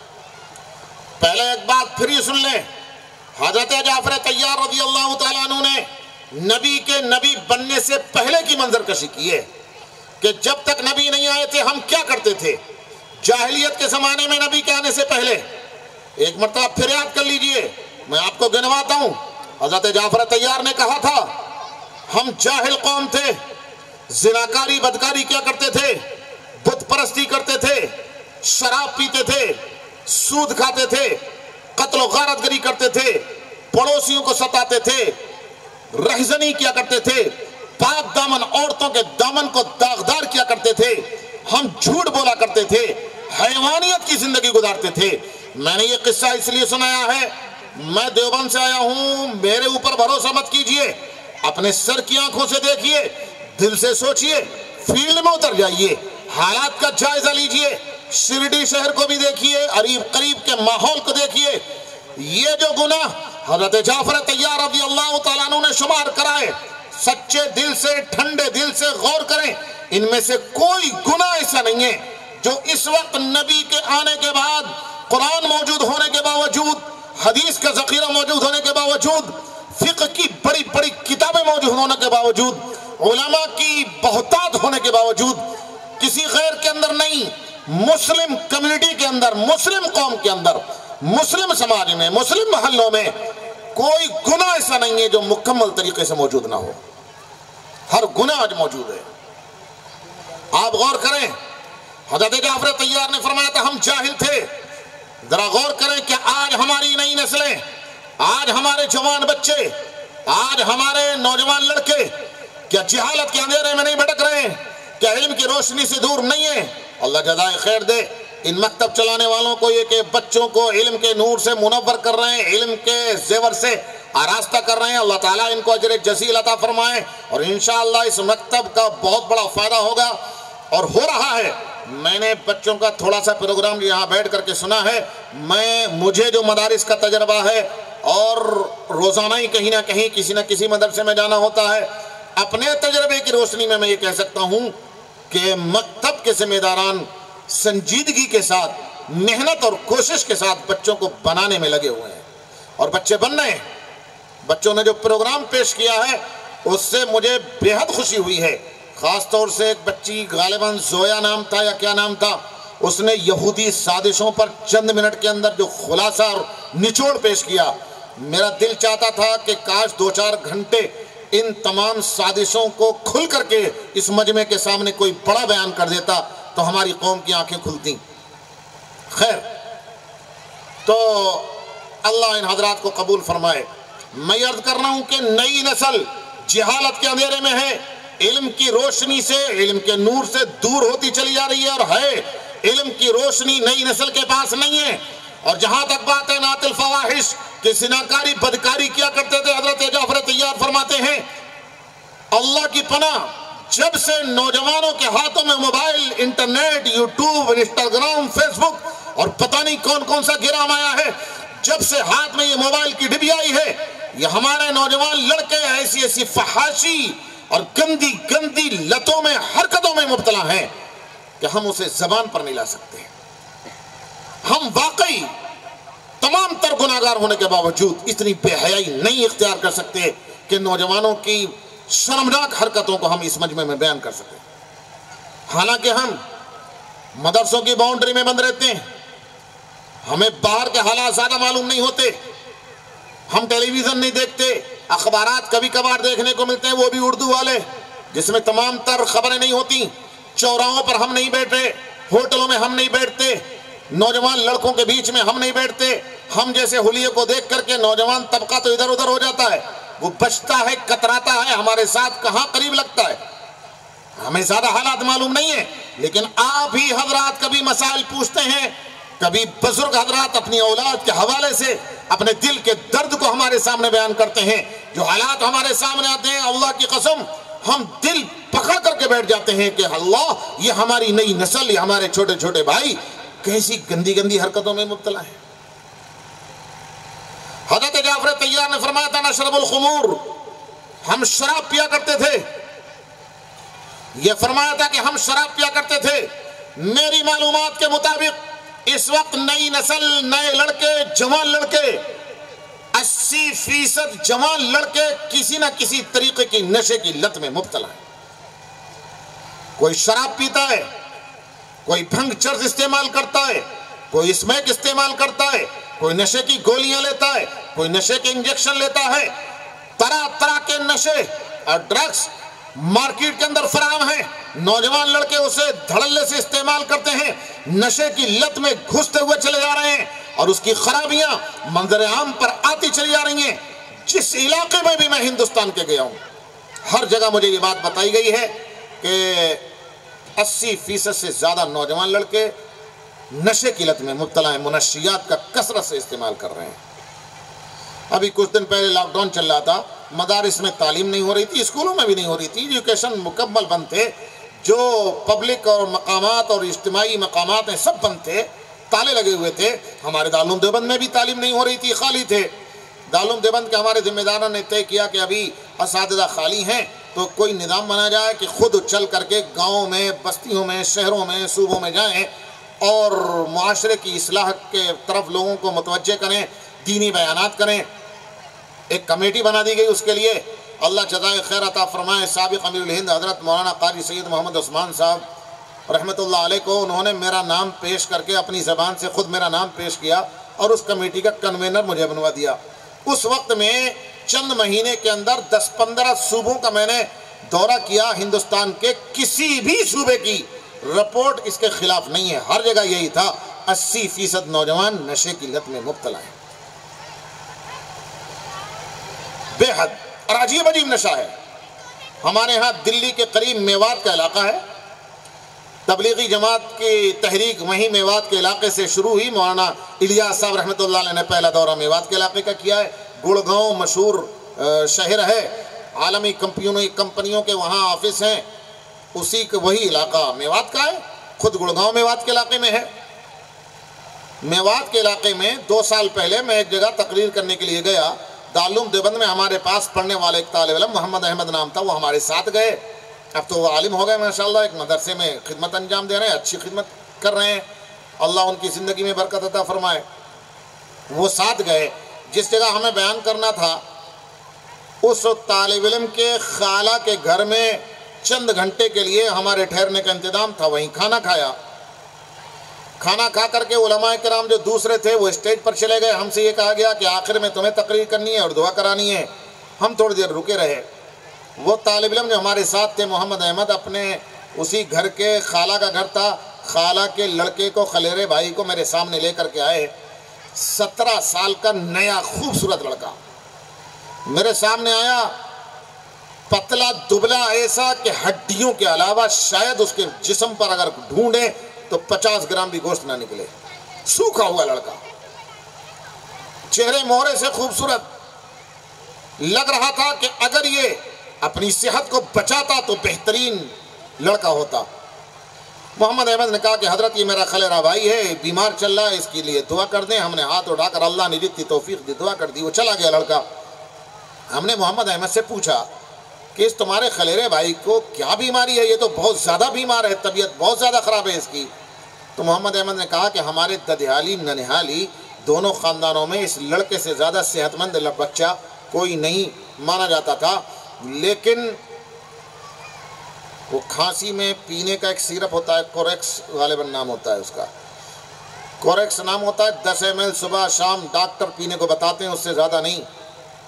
پہلے ایک بات پھر یہ سن لیں، حضرت جعفر طیار رضی اللہ تعالیٰ عنہ نے نبی کے نبی بننے سے پہلے کی منظر کشی کی ہے کہ جب تک نبی نہیں آئے تھے ہم کیا کرتے تھے، جاہلیت کے زمانے میں نبی کے آنے سے پہلے۔ ایک مرتبہ پھر یاد کر لیجئے، میں آپ کو گنواتا ہوں۔ حضرت جعفر طیار نے کہا تھا ہم جاہل قوم تھے، زناکاری بدکاری کیا کرتے تھے، بت پرستی کرتے تھے، شراب پیتے تھے، سود کھاتے تھے، قتل و غارت گری کرتے تھے، پڑوسیوں کو ستاتے تھے، رہزنی کیا کرتے تھے، پاک دامن عورتوں کے دامن کو داغدار کیا کرتے تھے، ہم جھوٹ بولا کرتے تھے، حیوانیت کی زندگی گزارتے تھے۔ میں نے یہ قصہ اس لیے سنایا ہے، میں دیوبند سے آیا ہوں، میرے اوپر بھروسہ مت کیجئے، اپنے سر کی آنکھوں سے دیکھیے، دل سے سوچئے، فیلڈ میں اتر جائیے، حالات کا جائزہ لیجئے، شرڈی شہر کو بھی دیکھیے، قریب کے ماحول کو دیکھیے۔ یہ جو گناہ حضرت جعفر طیار رضی اللہ تعالیٰ عنہ نے شمار کرائے، سچے دل سے ٹھنڈے دل سے غور کریں، ان میں سے کوئی گناہ ایسا نہیں ہے جو اس وقت نبی کے آنے کے بعد، قرآن موجود ہونے کے باوجود، حدیث کا ذخیرہ موجود ہونے کے باوجود، فقہ کی بڑی بڑی کتابیں موجود ہونے کے باوجود، علماء کی بہتات ہونے کے باوجود، کسی غیر کے اندر نہیں، مسلم کمیونٹی کے اندر، مسلم قوم کے اندر، مسلم سماج میں، مسلم محلوں میں کوئی گناہ ایسا نہیں ہے جو مکمل طریقے سے موجود نہ ہو۔ ہر گناہ آج موجود ہے۔ آپ غور کریں، حضرت جعفر طیار نے فرمایا تھا ہم جاہل تھے۔ ذرا غور کریں کہ آج ہماری نئی نسلیں، آج ہمارے جوان بچے، آج ہمارے نوجوان لڑکے کیا جہالت کے اندھیرے میں نہیں بھٹک رہے ہیں؟ کیا علم کی روشنی سے دور نہیں ہے؟ اللہ جزائے خیر دے ان مکتب چلانے والوں کو، یہ کہ بچوں کو علم کے نور سے منور کر رہے ہیں، علم کے زیور سے آراستہ کر رہے ہیں۔ اللہ تعالیٰ ان کو اجر جزیل عطا فرمائے، اور انشاءاللہ اس مکتب کا بہت بڑا فائدہ ہوگا اور ہو رہا ہے۔ میں نے بچوں کا تھوڑا سا پروگرام یہاں بیٹھ کر کے سنا ہے، مجھے جو مدارس کا تجربہ ہے اور روزانہ ہی کہیں نہ کہیں کسی نہ کسی مدرسے میں جانا ہوتا ہے، اپنے تجربے کی روشنی میں یہ کہہ سکتا ہوں کہ مکتب کے ذمہ داران سنجیدگی کے ساتھ، محنت اور کوشش کے ساتھ بچوں کو بنانے میں لگے ہوئے ہیں، اور بچے بن رہے ہیں۔ بچوں نے جو پروگرام پیش کیا ہے اس سے مجھے بے حد خوشی ہوئی ہے۔ خاص طور سے ایک بچی، غالباً زویا نام تھا یا کیا نام تھا، اس نے یہودی سازشوں پر چند منٹ کے اندر جو خلاصہ اور نچوڑ پیش کیا، میرا دل چاہتا تھا کہ کاش 2-4 گھنٹے ان تمام سازشوں کو کھل کر کے اس مجمع کے سامنے کوئی بڑا بیان کر دیتا تو ہماری قوم کی آنکھیں کھلتی۔ خیر، تو اللہ ان حضرات کو قبول فرمائے۔ میں عرض کر رہا ہوں کہ نئی نسل جہالت کے اندھیرے میں ہے، علم کی روشنی سے، علم کے نور سے دور ہوتی چلی جا رہی ہے، اور ہے علم کی روشنی نئی نسل کے پاس نہیں ہے۔ اور جہاں تک بات ہے نات الفواحش کہ زناکاری بدکاری کیا کرتے تھے، حضرت جعفر طیار فرماتے ہیں اللہ کی پناہ، جب سے نوجوانوں کے ہاتھوں میں mobile, internet, YouTube, Instagram, Facebook اور پتہ نہیں کون کون سا گرام آیا ہے، جب سے ہاتھ میں یہ موبائل کی ڈبی آئی ہے، یہ ہمارے نوجوان لڑکے ایسی فحاشی، اور گندی گندی لتوں میں حرکتوں میں مبتلا ہیں کہ ہم اسے زبان پر نہیں لا سکتے۔ ہم واقعی تمام تر گناہگار ہونے کے باوجود اتنی بے حیائی نہیں اختیار کر سکتے کہ نوجوانوں کی شرمناک حرکتوں کو ہم اس مجمع میں بیان کر سکیں۔ حالانکہ ہم مدرسوں کی باؤنڈری میں بند رہتے ہیں، ہمیں باہر کے حالات زیادہ معلوم نہیں ہوتے، ہم ٹیلی ویژن نہیں دیکھتے، اخبارات کبھی کبھار دیکھنے کو ملتے ہیں وہ بھی اردو والے جس میں تمام تر خبریں نہیں ہوتی۔ چوراہوں پر ہم نہیں بیٹھے، ہوٹلوں میں ہم نہیں بیٹھتے، نوجوان لڑکوں کے بیچ میں ہم نہیں بیٹھتے۔ ہم جیسے حلیے کو دیکھ کر کے نوجوان طبقہ تو ادھر ادھر ہو جاتا ہے، وہ بچتا ہے، کتراتا ہے، ہمارے ساتھ کہاں قریب لگتا ہے۔ ہمیں زیادہ حالات معلوم نہیں ہیں، لیکن آپ ہی حضرات کبھی مسائل پوچھتے ہیں، کبھی بزرگ حضرات اپنی اولاد کے حوالے سے اپنے دل کے درد کو ہمارے سامنے بیان کرتے ہیں۔ جو حالات ہمارے سامنے آتے ہیں، اللہ کی قسم ہم دل پکڑ کر کے بیٹھ جاتے ہیں کہ اللہ، یہ ہماری نئی نسل، یہ ہمارے چھوٹے چھوٹے بھائی کیسی گندی گندی حرکتوں میں مبتلا ہے۔ حضرت جعفر طیار نے فرمایا تھا نشرب الخمور، ہم شراب پیا کرتے تھے۔ یہ فرمایا تھا کہ ہم شراب پیا کرتے تھے۔ میری معلومات کے مطابق اس وقت نئی نسل، نئے لڑکے، جوان لڑکے، 80% جوان لڑکے کسی نہ کسی طریقے کی نشے کی لت میں مبتلا ہے۔ کوئی شراب پیتا ہے، کوئی بھنگ چرس استعمال کرتا ہے، کوئی اسمیک استعمال کرتا ہے، کوئی نشے کی گولیاں لیتا ہے، کوئی نشے کے انجیکشن لیتا ہے۔ طرح طرح کے نشے اور ڈرگس مارکیٹ کے اندر فراہم ہیں، نوجوان لڑکے اسے دھڑلے سے استعمال کرتے ہیں، نشے کی لت میں گھستے ہوئے چلے جا رہے ہیں اور اس کی خرابیاں منظر عام پر آتی چلی جا رہی ہیں۔ جس علاقے میں بھی میں ہندوستان کے گیا ہوں، ہر جگہ مجھے یہ بات بتائی گئی ہے کہ 80% سے زیادہ نوجوان لڑکے نشے کی لت میں مبتلا ہیں، منشیات کا کثرت سے استعمال کر رہے ہیں۔ ابھی کچھ دن پہلے لاک ڈاؤن چل رہا تھا، مدارس میں تعلیم نہیں ہو رہی تھی، اسکولوں میں بھی نہیں ہو رہی تھی، ایجوکیشن مکمل بند تھے، جو پبلک اور مقامات اور اجتماعی مقامات ہیں سب بند تھے، تالے لگے ہوئے تھے۔ ہمارے دارالعلوم دیوبند میں بھی تعلیم نہیں ہو رہی تھی، خالی تھے۔ دارالعلوم دیوبند کے ہمارے ذمہ داروں نے طے کیا کہ ابھی اساتذہ خالی ہیں تو کوئی نظام بنا جائے کہ خود چل کر کے گاؤں میں، بستیوں میں، شہروں میں، صوبوں میں جائیں اور معاشرے کی اصلاح کے طرف لوگوں کو متوجہ کریں، دینی بیانات کریں۔ ایک کمیٹی بنا دی گئی اس کے لیے، اللہ جزائے خیر عطا فرمائے۔ سابق امیر الہند حضرت مولانا قاری سید محمد عثمان صاحب رحمۃ اللہ علیہ کو، انہوں نے میرا نام پیش کر کے اپنی زبان سے خود میرا نام پیش کیا اور اس کمیٹی کا کنوینر مجھے بنوا دیا۔ اس وقت میں چند مہینے کے اندر 10-15 صوبوں کا میں نے دورہ کیا، ہندوستان کے کسی بھی صوبے کی رپورٹ اس کے خلاف نہیں ہے، ہر جگہ یہی تھا، 80% نوجوان نشے کی لت میں مبتلا ہیں۔ بے حد اور عجیب عجیب نشہ ہے۔ ہمارے ہاں دلی کے قریب میوات کا علاقہ ہے، تبلیغی جماعت کی تحریک وہیں میوات کے علاقے سے شروع ہوئی۔ مولانا الیاس صاحب رحمۃ اللہ علیہ نے پہلا دورہ میوات کے علاقے کا کیا ہے۔ گڑگاؤں مشہور شہر ہے، عالمی کمپنیوں کے وہاں آفس ہیں، اسی کا وہی علاقہ میوات کا ہے، خود گڑگاؤں میوات کے علاقے میں ہے۔ میوات کے علاقے میں 2 سال پہلے میں ایک جگہ تقریر کرنے کے لیے گیا، دارالعلوم دیوبند میں ہمارے پاس پڑھنے والے ایک طالب علم محمد احمد نام تھا، وہ ہمارے ساتھ گئے۔ اب تو وہ عالم ہو گئے ماشاءاللہ، ایک مدرسے میں خدمت انجام دے رہے ہیں، اچھی خدمت کر رہے ہیں، اللہ ان کی زندگی میں برکت عطا فرمائے۔ وہ ساتھ گئے، جس جگہ ہمیں بیان کرنا تھا اس طالب علم کے خالہ کے گھر میں چند گھنٹے کے لیے ہمارے ٹھہرنے کا انتظام تھا، وہیں کھانا کھایا۔ کھانا کھا کر کے علماء کرام جو دوسرے تھے وہ اسٹیج پر چلے گئے، ہم سے یہ کہا گیا کہ آخر میں تمہیں تقریر کرنی ہے اور دعا کرانی ہے۔ ہم تھوڑی دیر رکے رہے۔ وہ طالب علم جو ہمارے ساتھ تھے محمد احمد، اپنے اسی گھر کے، خالہ کا گھر تھا، خالہ کے لڑکے کو، خلیرے بھائی کو میرے سامنے لے کر کے آئے۔ 17 سال کا نیا خوبصورت لڑکا میرے سامنے آیا، پتلا دبلا ایسا کہ ہڈیوں کے علاوہ شاید اس کے جسم پر اگر ڈھونڈیں تو 50 گرام بھی گوشت نہ نکلے، سوکھا ہوا لڑکا، چہرے مہرے سے خوبصورت لگ رہا تھا کہ اگر یہ اپنی صحت کو بچاتا تو بہترین لڑکا ہوتا۔ محمد احمد نے کہا کہ حضرت یہ میرا خلیرہ بھائی ہے، بیمار چل رہا ہے، اس کے لیے دعا کر دیں۔ ہم نے ہاتھ اٹھا کر اللہ نے جتنی توفیق دی دعا کر دی، وہ چلا گیا لڑکا۔ ہم نے محمد احمد سے پوچھا کہ اس تمہارے خلیرے بھائی کو کیا بیماری ہے، یہ تو بہت زیادہ بیمار ہے، طبیعت بہت زیادہ خراب ہے اس کی۔ تو محمد احمد نے کہا کہ ہمارے ددیالی ننہالی دونوں خاندانوں میں اس لڑکے سے زیادہ صحت مند بچہ کوئی نہیں مانا جاتا تھا، لیکن وہ کھانسی میں پینے کا ایک سیرپ ہوتا ہے، کوریکس غالباً نام ہوتا ہے اس کا، کوریکس نام ہوتا ہے، 10 ml صبح شام ڈاکٹر پینے کو بتاتے ہیں، اس سے زیادہ نہیں۔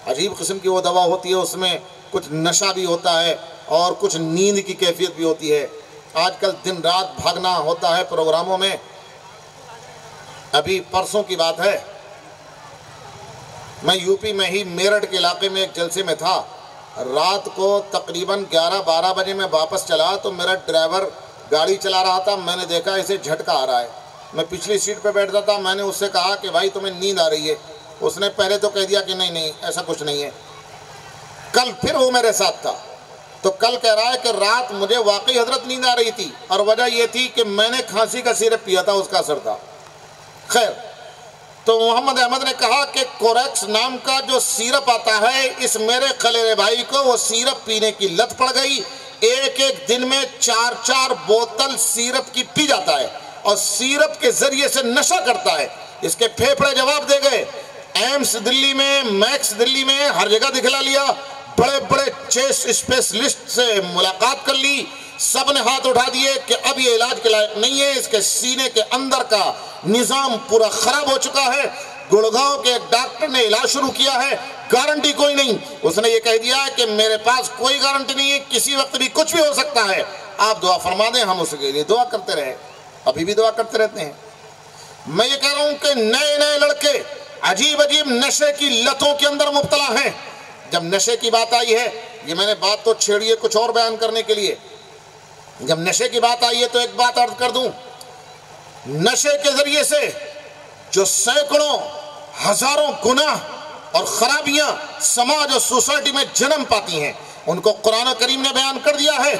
عجیب قسم کی وہ دوا ہوتی ہے، اس میں کچھ نشہ بھی ہوتا ہے اور کچھ نیند کی کیفیت بھی ہوتی ہے۔ آج کل دن رات بھاگنا ہوتا ہے پروگراموں میں۔ ابھی پرسوں کی بات ہے، میں یو پی میں ہی میرٹھ کے علاقے میں ایک جلسے میں تھا، رات کو تقریباً 11-12 بجے میں واپس چلا تو میرا ڈرائیور گاڑی چلا رہا تھا، میں نے دیکھا اسے جھٹکا آ رہا ہے، میں پچھلی سیٹ پہ بیٹھتا تھا، میں نے اس سے کہا کہ بھائی تمہیں نیند آ رہی ہے، اس نے پہلے تو کہہ دیا کہ نہیں ایسا کچھ نہیں ہے۔ کل پھر وہ میرے ساتھ تھا تو کل کہہ رہا ہے کہ رات مجھے واقعی حضرت نیند آ رہی تھی اور وجہ یہ تھی کہ میں نے کھانسی کا سیرپ پیا تھا، اس کا اثر تھا۔ خیر، تو محمد احمد نے کہا کہ کوریکس نام کا جو سیرپ آتا ہے، اس میرے خلیرے بھائی کو وہ سیرپ پینے کی لت پڑ گئی، ایک دن میں 4 بوتل سیرپ کی پی جاتا ہے اور سیرپ کے ذریعے سے نشہ کرتا ہے۔ اس کے پھیپھڑے جواب دے گئے، ایمس دلی میں، میکس دلی میں، ہر جگہ دکھلا لیا، بڑے بڑے چیسٹ اسپیشلسٹ سے ملاقات کر لی، سب نے ہاتھ اٹھا دیے کہ اب یہ علاج کے لائق نہیں ہے، اس کے سینے کے اندر کا نظام پورا خراب ہو چکا ہے۔ گڑگاؤں کے ایک ڈاکٹر نے علاج شروع کیا ہے، گارنٹی کوئی نہیں، اس نے یہ کہہ دیا ہے کہ میرے پاس کوئی گارنٹی نہیں ہے، کسی وقت بھی کچھ بھی ہو سکتا ہے، آپ دعا فرما دیں۔ ہم اس کے لیے دعا کرتے رہے، ابھی بھی دعا کرتے رہتے ہیں۔ میں یہ کہہ رہا ہوں کہ نئے لڑکے عجیب نشے کی لتوں کے اندر مبتلا ہیں۔ جب نشے کی بات آئی ہے، یہ میں نے بات تو چھیڑی ہے کچھ اور بیان کرنے کے لیے، جب نشے کی بات آئی ہے تو ایک بات عرض کر دوں، نشے کے ذریعے سے جو سینکڑوں ہزاروں گناہ اور خرابیاں سماج اور سوسائٹی میں جنم پاتی ہیں، ان کو قرآن کریم نے بیان کر دیا ہے۔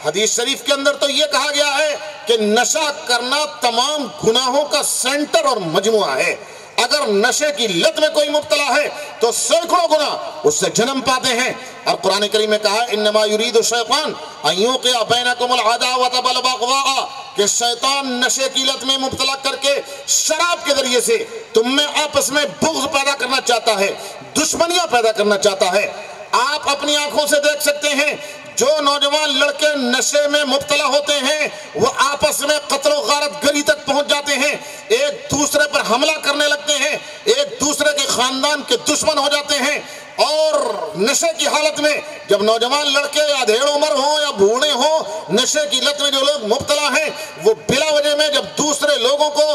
حدیث شریف کے اندر تو یہ کہا گیا ہے کہ نشہ کرنا تمام گناہوں کا سینٹر اور مجموعہ ہے۔ اگر نشے کی لت میں کوئی مبتلا ہے تو سینکڑوں گناہ اس سے جنم پاتے ہیں، اور قرآن کریم میں کہا ہے انما یرید الشیطان ان یوقع بینکم العداوۃ والبغضاء، کہ شیطان نشے کی لت میں مبتلا کر کے شراب کے ذریعے سے تم میں آپس میں بغض پیدا کرنا چاہتا ہے، دشمنیاں پیدا کرنا چاہتا ہے۔ آپ اپنی آنکھوں سے دیکھ سکتے ہیں جو نوجوان لڑکے نشے میں مبتلا ہوتے ہیں وہ آپس میں قتل و غارت گری تک پہنچ جاتے ہیں، ایک دوسرے پر حملہ کرنے لگتے ہیں، ایک دوسرے کے خاندان کے دشمن ہو جاتے ہیں۔ اور نشے کی حالت میں جب نوجوان لڑکے یا دھیڑ عمر ہوں یا بوڑھے ہوں، نشے کی لت میں جو لوگ مبتلا ہیں وہ بلا وجہ میں جب دوسرے لوگوں کو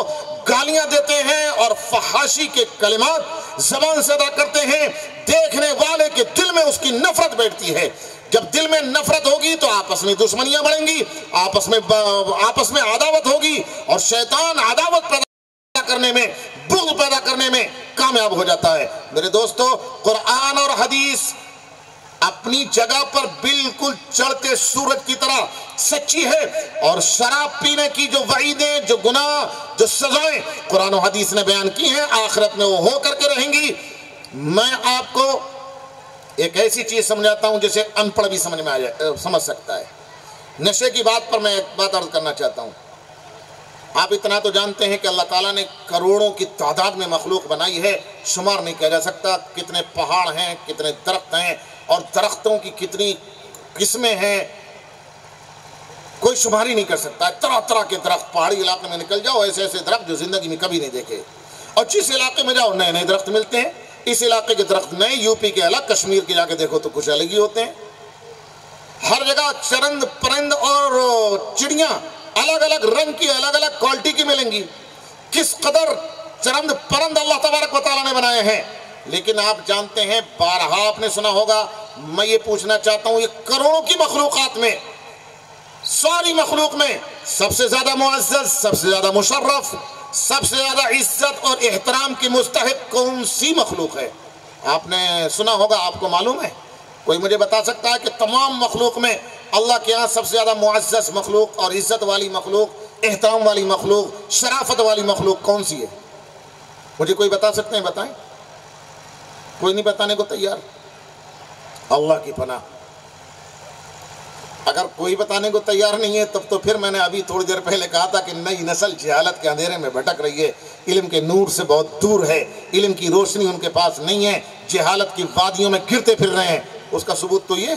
گالیاں دیتے ہیں اور فحاشی کے کلمات زبان سے ادا کرتے ہیں، دیکھنے والے کے دل میں اس کی نفرت بیٹھتی ہے۔ جب دل میں نفرت ہوگی تو آپس میں دشمنیاں بڑھیں گی، آپس میں عداوت ہوگی، اور شیطان عداوت پیدا کرنے میں، بغض پیدا کرنے میں کامیاب ہو جاتا ہے۔ میرے دوستو، قرآن اور حدیث اپنی جگہ پر بالکل چڑھتے سورج کی طرح سچی ہے، اور شراب پینے کی جو وعیدیں، جو گناہ، جو سزائیں قرآن و حدیث نے بیان کی ہیں، آخرت میں وہ ہو کر کے رہیں گی۔ میں آپ کو ایک ایسی چیز سمجھاتا ہوں جسے ان پڑھ بھی سمجھ سکتا ہے۔ نشے کی بات پر میں ایک بات عرض کرنا چاہتا ہوں۔ آپ اتنا تو جانتے ہیں کہ اللہ تعالیٰ نے کروڑوں کی تعداد میں مخلوق بنائی ہے، شمار نہیں کیا جا سکتا، کتنے پہاڑ ہیں، کتنے درخت ہیں، اور درختوں کی کتنی قسمیں ہیں، کوئی شمار ہی نہیں کر سکتا۔ طرح طرح کے درخت، پہاڑی علاقے میں نکل جاؤ، ایسے ایسے درخت جو زندگی میں کبھی نہیں دیکھے، اور جس علاقے میں جاؤ نئے نئے درخت ملتے ہیں۔ اس علاقے کے درخت نئے، یو پی کے الگ، کشمیر کے جا کے دیکھو تو کچھ الگ ہی ہوتے ہیں۔ ہر جگہ چرند پرند اور چڑیاں الگ الگ رنگ کی، الگ الگ کوالٹی کی ملیں گی۔ کس قدر چرند پرند اللہ تبارک و تعالیٰ نے بنائے ہیں، لیکن آپ جانتے ہیں، بارہا آپ نے سنا ہوگا، میں یہ پوچھنا چاہتا ہوں، یہ کروڑوں کی مخلوقات میں، ساری مخلوق میں سب سے زیادہ معزز، سب سے زیادہ مشرف، سب سے زیادہ عزت اور احترام کی مستحق کون سی مخلوق ہے؟ آپ نے سنا ہوگا، آپ کو معلوم ہے؟ کوئی مجھے بتا سکتا ہے کہ تمام مخلوق میں اللہ کے ہاں سب سے زیادہ معزز مخلوق اور عزت والی مخلوق، احترام والی مخلوق، شرافت والی مخلوق کون سی ہے؟ مجھے کوئی بتا سکتے ہیں؟ بتائیں۔ کوئی نہیں بتانے کو تیار؟ اللہ کی پناہ، اگر کوئی بتانے کو تیار نہیں ہے تب تو پھر میں نے ابھی تھوڑی دیر پہلے کہا تھا کہ نئی نسل جہالت کے اندھیرے میں بھٹک رہی ہے، علم کے نور سے بہت دور ہے، علم کی روشنی ان کے پاس نہیں ہے، جہالت کی وادیوں میں گرتے پھر رہے ہیں۔ اس کا ثبوت تو یہ ہے،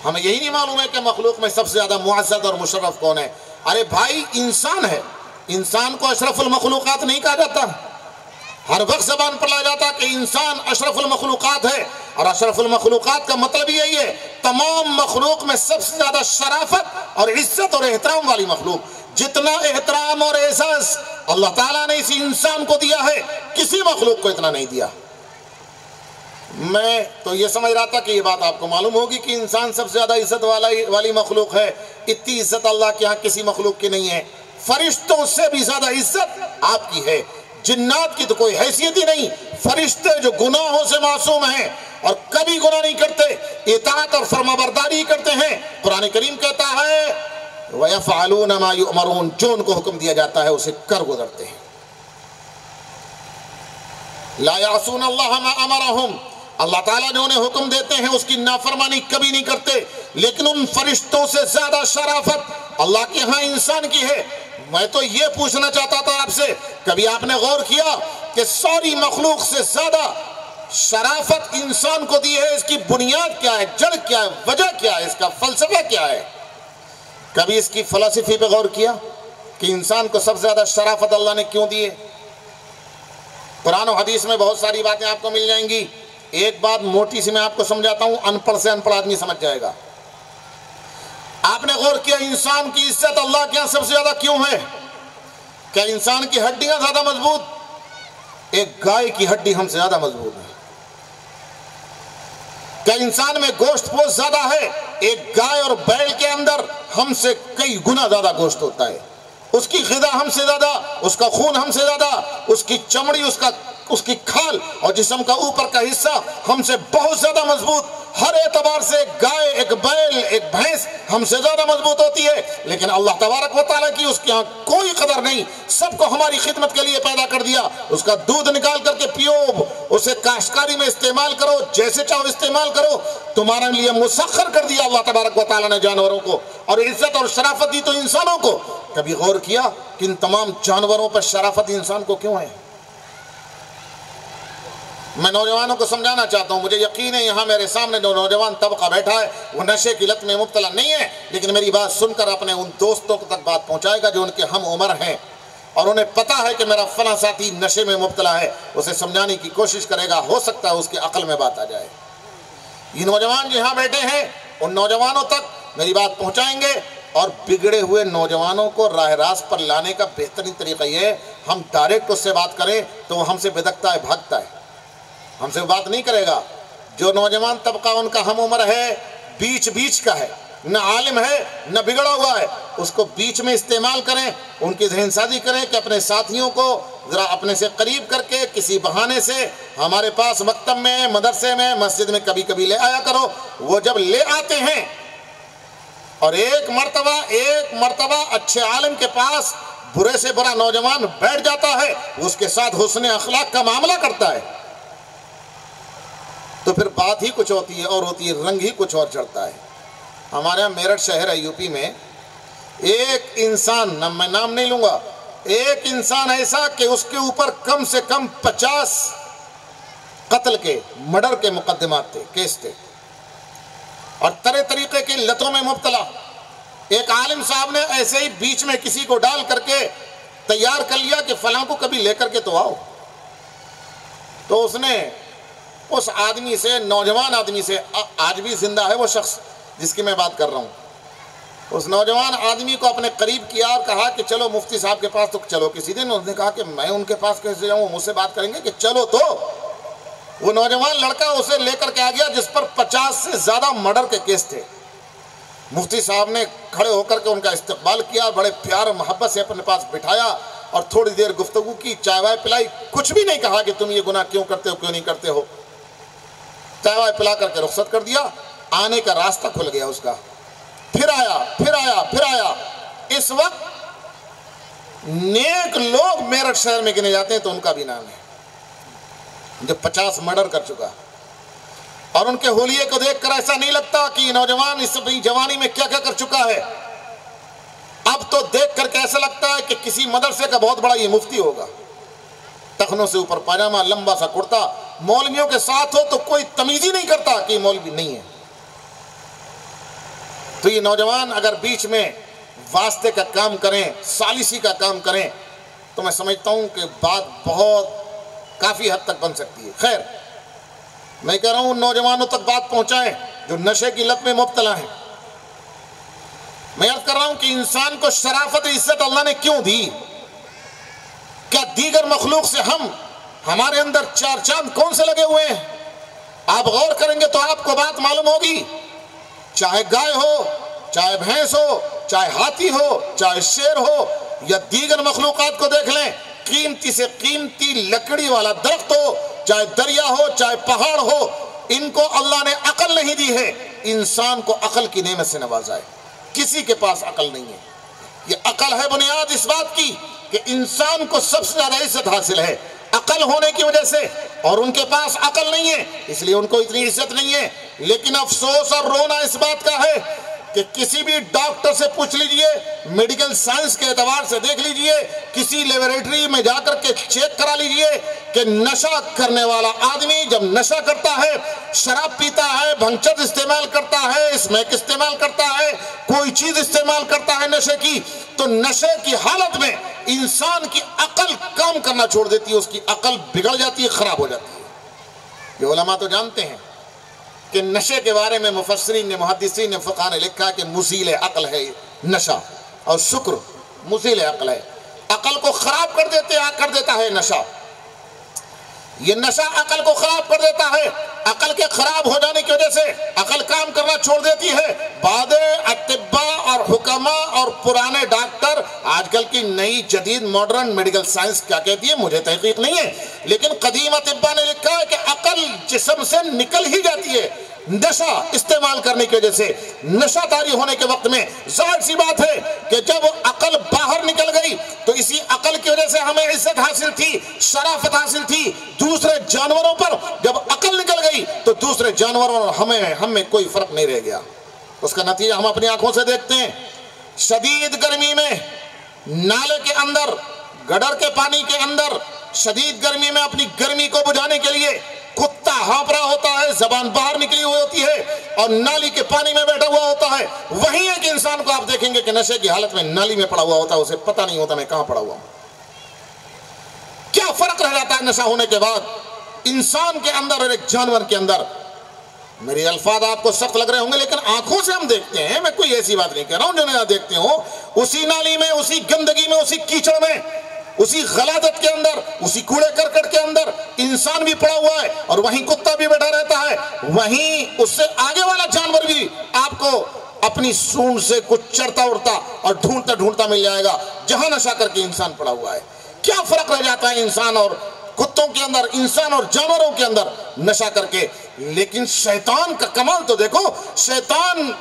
ہمیں یہی نہیں معلوم ہے کہ مخلوق میں سب سے زیادہ معزز اور مشرف کون ہے۔ ارے بھائی انسان ہے، انسان کو اشرف المخلوقات نہیں کہا جاتا؟ ہر وقت زبان پر لایا جاتا کہ انسان اشرف المخلوقات ہے، اور اشرف المخلوقات کا مطلب یہی ہے تمام مخلوق میں سب سے زیادہ شرافت اور عزت اور احترام والی مخلوق۔ جتنا احترام اور اعزاز اللہ تعالیٰ نے اسی انسان کو دیا ہے، کسی مخلوق کو اتنا نہیں دیا۔ میں تو یہ سمجھ رہا تھا کہ یہ بات آپ کو معلوم ہوگی کہ انسان سب سے زیادہ عزت والی مخلوق ہے۔ اتنی عزت اللہ کے ہاں کسی مخلوق کی نہیں ہے۔ فرشتوں سے بھی زیادہ عزت آپ کی ہے۔ جنات کی تو کوئی حیثیت ہی نہیں۔ فرشتے جو گناہوں سے معصوم ہیں اور کبھی گناہ نہیں کرتے، اطاعت اور فرمانبرداری کرتے ہیں۔ قرآن کریم کہتا ہے وَيَفْعَلُونَ مَا يُؤْمَرُونَ، جو ان کو حکم دیا جاتا ہے اسے کر گزرتے ہیں۔ لَا يَعْصُونَ اللَّهَ مَا أَمَرَهُمْ، اللہ تعالیٰ جو انہیں حکم دیتے ہیں اس کی نافرمانی کبھی نہیں کرتے۔ لیکن ان فرشتوں سے زیادہ شرافت اللہ کے ہاں انسان کی ہے۔ میں تو یہ پوچھنا چاہتا تھا آپ سے، کبھی آپ نے غور کیا کہ ساری مخلوق سے زیادہ شرافت انسان کو دی ہے؟ اس کی بنیاد کیا ہے، جڑ کیا ہے، وجہ کیا ہے، اس کا فلسفہ کیا ہے؟ کبھی اس کی فلسفی پہ غور کیا کہ انسان کو سب سے زیادہ شرافت اللہ نے کیوں دی ہے؟ قرآن و حدیث میں بہت ساری باتیں آپ کو مل جائیں گی۔ ایک بات موٹی سی میں آپ کو سمجھاتا ہوں، ان پڑھ سے ان پڑھ آدمی سمجھ جائے گا۔ آپ نے غور کیا انسان کی عزت اللہ کے یہاں سب سے زیادہ کیوں ہے؟ کیا انسان کی ہڈیاں زیادہ مضبوط؟ ایک گائے کی ہڈی ہم سے زیادہ مضبوط ہے۔ کیا انسان میں گوشت پوش زیادہ ہے؟ ایک گائے اور بیل کے اندر ہم سے کئی گنا زیادہ گوشت ہوتا ہے۔ اس کی غذا ہم سے زیادہ، اس کا خون ہم سے زیادہ، اس کی چمڑی، اس کی کھال اور جسم کا اوپر کا حصہ ہم سے بہت زیادہ مضبوط۔ ہر اعتبار سے ایک گائے، ایک بیل، ایک بھینس ہم سے زیادہ مضبوط ہوتی ہے، لیکن اللہ تبارک و تعالیٰ کی اس کے ہاں کوئی قدر نہیں۔ سب کو ہماری خدمت کے لیے پیدا کر دیا۔ اس کا دودھ نکال کر کے پیو، اسے کاشتکاری میں استعمال کرو، جیسے چاہو استعمال کرو، تمہارے لیے مسخر کر دیا اللہ تبارک و تعالیٰ نے جانوروں کو، اور عزت اور شرافت دی تو انسانوں کو۔ کبھی غور کیا کہ ان تمام جانوروں پر شرافت انسان کو کیوں ہے؟ میں نوجوانوں کو سمجھانا چاہتا ہوں، مجھے یقین ہے یہاں میرے سامنے جو نوجوان طبقہ بیٹھا ہے وہ نشے کی لت میں مبتلا نہیں ہے، لیکن میری بات سن کر اپنے ان دوستوں تک بات پہنچائے گا جو ان کے ہم عمر ہیں اور انہیں پتا ہے کہ میرا فلاں ساتھی نشے میں مبتلا ہے، اسے سمجھانے کی کوشش کرے گا، ہو سکتا ہے اس کی عقل میں بات آ جائے۔ یہ نوجوان جو یہاں بیٹھے ہیں ان نوجوانوں تک میری بات پہنچائیں گے، اور بگڑے ہوئے نوجوانوں کو راہ راست پر لانے کا بہترین طریقہ یہ ہے ہم ڈائریکٹ اس سے بات کریں تو وہ ہم سے بدکتا ہے، بھاگتا ہے، ہم سے بات نہیں کرے گا۔ جو نوجوان طبقہ ان کا ہم عمر ہے، بیچ کا ہے، نہ عالم ہے نہ بگڑا ہوا ہے، اس کو بیچ میں استعمال کریں، ان کی ذہن سازی کریں کہ اپنے ساتھیوں کو ذرا اپنے سے قریب کر کے کسی بہانے سے ہمارے پاس مکتب میں، مدرسے میں، مسجد میں کبھی کبھی لے آیا کرو۔ وہ جب لے آتے ہیں اور ایک مرتبہ اچھے عالم کے پاس برے سے برا نوجوان بیٹھ جاتا ہے، اس کے ساتھ حسن اخلاق کا معاملہ کرتا ہے، تو پھر بات ہی کچھ ہوتی ہے اور ہوتی ہے، رنگ ہی کچھ اور چڑھتا ہے۔ ہمارے یہاں میرٹھ شہر ہے یوپی میں، ایک انسان، میں نام نہیں لوں گا، ایک انسان ایسا کہ اس کے اوپر کم سے کم 50 قتل کے، مرڈر کے مقدمات تھے، کیس تھے، اور طرح طریقے کی لتوں میں مبتلا۔ ایک عالم صاحب نے ایسے ہی بیچ میں کسی کو ڈال کر کے تیار کر لیا کہ فلاں کو کبھی لے کر کے تو آؤ، تو اس نے اس آدمی سے، نوجوان آدمی سے، آج بھی زندہ ہے وہ شخص جس کی میں بات کر رہا ہوں، اس نوجوان آدمی کو اپنے قریب کیا اور کہا کہ چلو مفتی صاحب کے پاس تو چلو کسی دن۔ اس نے کہا کہ میں ان کے پاس کیسے جاؤں، مجھ سے بات کریں گے کہ چلو تو۔ وہ نوجوان لڑکا اسے لے کر کے آ گیا جس پر 50 سے زیادہ مرڈر کے کیس تھے۔ مفتی صاحب نے کھڑے ہو کر کے ان کا استقبال کیا، بڑے پیار و محبت سے اپنے پاس بٹھایا اور تھوڑی دیر گفتگو کی، چائے وائے پلائی، کچھ بھی نہیں کہا کہ تم یہ گناہ کیوں کرتے ہو، کیوں نہیں کرتے ہو، چائے وائے پلا کر کے رخصت کر دیا۔ آنے کا راستہ کھل گیا اس کا، پھر آیا۔ اس وقت نیک لوگ میرٹھ شہر میں گنے جاتے ہیں تو ان کا بھی نام ہے جو 50 مرڈر کر چکا۔ اور ان کے حلیے کو دیکھ کر ایسا نہیں لگتا کہ یہ نوجوان اس اپنی جوانی میں کیا کیا کر چکا ہے. اب تو دیکھ کر کے ایسا لگتا ہے کہ کسی مدرسے کا بہت بڑا یہ مفتی ہوگا. ٹخنوں سے اوپر پاجامہ، لمبا سا کرتا، مولویوں کے ساتھ ہو تو کوئی تمیز ہی نہیں کرتا کہ یہ مولوی نہیں ہے. تو یہ نوجوان اگر بیچ میں واسطے کا کام کریں، ثالثی کا کام کریں، تو میں سمجھتا ہوں کہ بات بہت کافی حد تک بن سکتی ہے. خیر، میں کہہ رہا ہوں نوجوانوں تک بات پہنچائیں جو نشے کی لت میں مبتلا ہیں. میں عرض کر رہا ہوں کہ انسان کو شرافت عزت اللہ نے کیوں دی؟ کیا دیگر مخلوق سے ہمارے اندر چار چاند کون سے لگے ہوئے ہیں؟ آپ غور کریں گے تو آپ کو بات معلوم ہوگی. چاہے گائے ہو، چاہے بھینس ہو، چاہے ہاتھی ہو، چاہے شیر ہو، یا دیگر مخلوقات کو دیکھ لیں، قیمتی سے قیمتی لکڑی والا درخت ہو، چاہے دریا ہو، چاہے پہاڑ ہو، ان کو اللہ نے عقل نہیں دی ہے. انسان کو عقل کی نعمت سے نوازا ہے. کسی کے پاس عقل نہیں ہے. یہ عقل ہے بنیاد اس بات کی کہ انسان کو سب سے زیادہ عزت حاصل ہے عقل ہونے کی وجہ سے، اور ان کے پاس عقل نہیں ہے اس لیے ان کو اتنی عزت نہیں ہے. لیکن افسوس اور رونا اس بات کا ہے کہ کسی بھی ڈاکٹر سے پوچھ لیجئے، میڈیکل سائنس کے اعتبار سے دیکھ لیجئے، کسی لیبوریٹری میں جا کر کے چیک کرا لیجئے کہ نشہ کرنے والا آدمی جب نشہ کرتا ہے، شراب پیتا ہے، بھنگچت استعمال کرتا ہے، اسمیک استعمال کرتا ہے، کوئی چیز استعمال کرتا ہے نشے کی، تو نشے کی حالت میں انسان کی عقل کام کرنا چھوڑ دیتی ہے، اس کی عقل بگڑ جاتی ہے، خراب ہو جاتی ہے. یہ علماء تو جانتے ہیں کہ نشے کے بارے میں مفسرین نے، محدثین نے، فقہ نے لکھا کہ مزیل عقل ہے نشہ، اور شکر مزیل عقل ہے. عقل کو خراب کر دیتا ہے نشہ. یہ نشہ عقل کو خراب کر دیتا ہے. عقل کے خراب ہو جانے کی وجہ سے عقل کام کرنا چھوڑ دیتی ہے. بعد اطباء اور حکماء اور پرانے ڈاکٹر، آج کل کی نئی جدید ماڈرن میڈیکل سائنس کیا کہتی ہے مجھے تحقیق نہیں ہے، لیکن قدیم اطباء نے لکھا ہے کہ عقل جسم سے نکل ہی جاتی ہے نشہ استعمال کرنے کی وجہ سے. نشہ طاری ہونے کے وقت میں ظاہر سی بات ہے کہ جب عقل باہر نکل گئی تو اسی عقل کی وجہ سے ہمیں عزت حاصل تھی، شرافت حاصل تھی. دوسرے جانوروں پر جب عقل نکل گئی تو دوسرے جانوروں اور ہم میں کوئی فرق نہیں رہ گیا. اس کا نتیجہ ہم اپنی آنکھوں سے دیکھتے ہیں. شدید گرمی میں نالے کے اندر، گڈر کے پانی کے اندر، شدید گرمی میں اپنی گرمی کو بجھانے کے لیے کتا ہانپ رہا ہوتا ہے، زبان باہر نکلی ہوئی ہوتی ہے اور نالی کے پانی میں بیٹھا ہوا ہوتا ہے. وہیں ایک انسان کو آپ دیکھیں گے کہ نشے کی حالت میں نالی میں پڑا ہوا ہوتا ہے، اسے پتہ نہیں ہوتا میں کہاں پڑا ہوا ہوں. کیا فرق رہ جاتا ہے نشہ ہونے کے بعد انسان کے اندر اور ایک جانور کے اندر؟ میرے الفاظ آپ کو سخت لگ رہے ہوں گے لیکن آنکھوں سے ہم دیکھتے ہیں. میں کوئی ایسی بات نہیں کہہ رہا ہوں جو نہ دیکھتے ہوں. اسی نالی میں، اسی گندگی میں، اسی کیچڑ میں، اسی غلاظت کے اندر، اسی کوڑے کرکٹ کے اندر انسان بھی پڑا ہوا ہے اور وہیں کتا بھی بیٹھا رہتا ہے. وہیں اس سے آگے والا جانور بھی آپ کو اپنی سونڈ سے کچھ چرتا اڑتا اور ڈھونڈتا ڈھونڈتا مل جائے گا جہاں نشہ کر کے انسان پڑا ہوا ہے. کیا فرق رہ جاتا ہے انسان اور کتوں کے اندر، انسان اور جانوروں کے اندر نشہ کر کے؟ لیکن شیطان کا کمال تو دیکھو. شیطان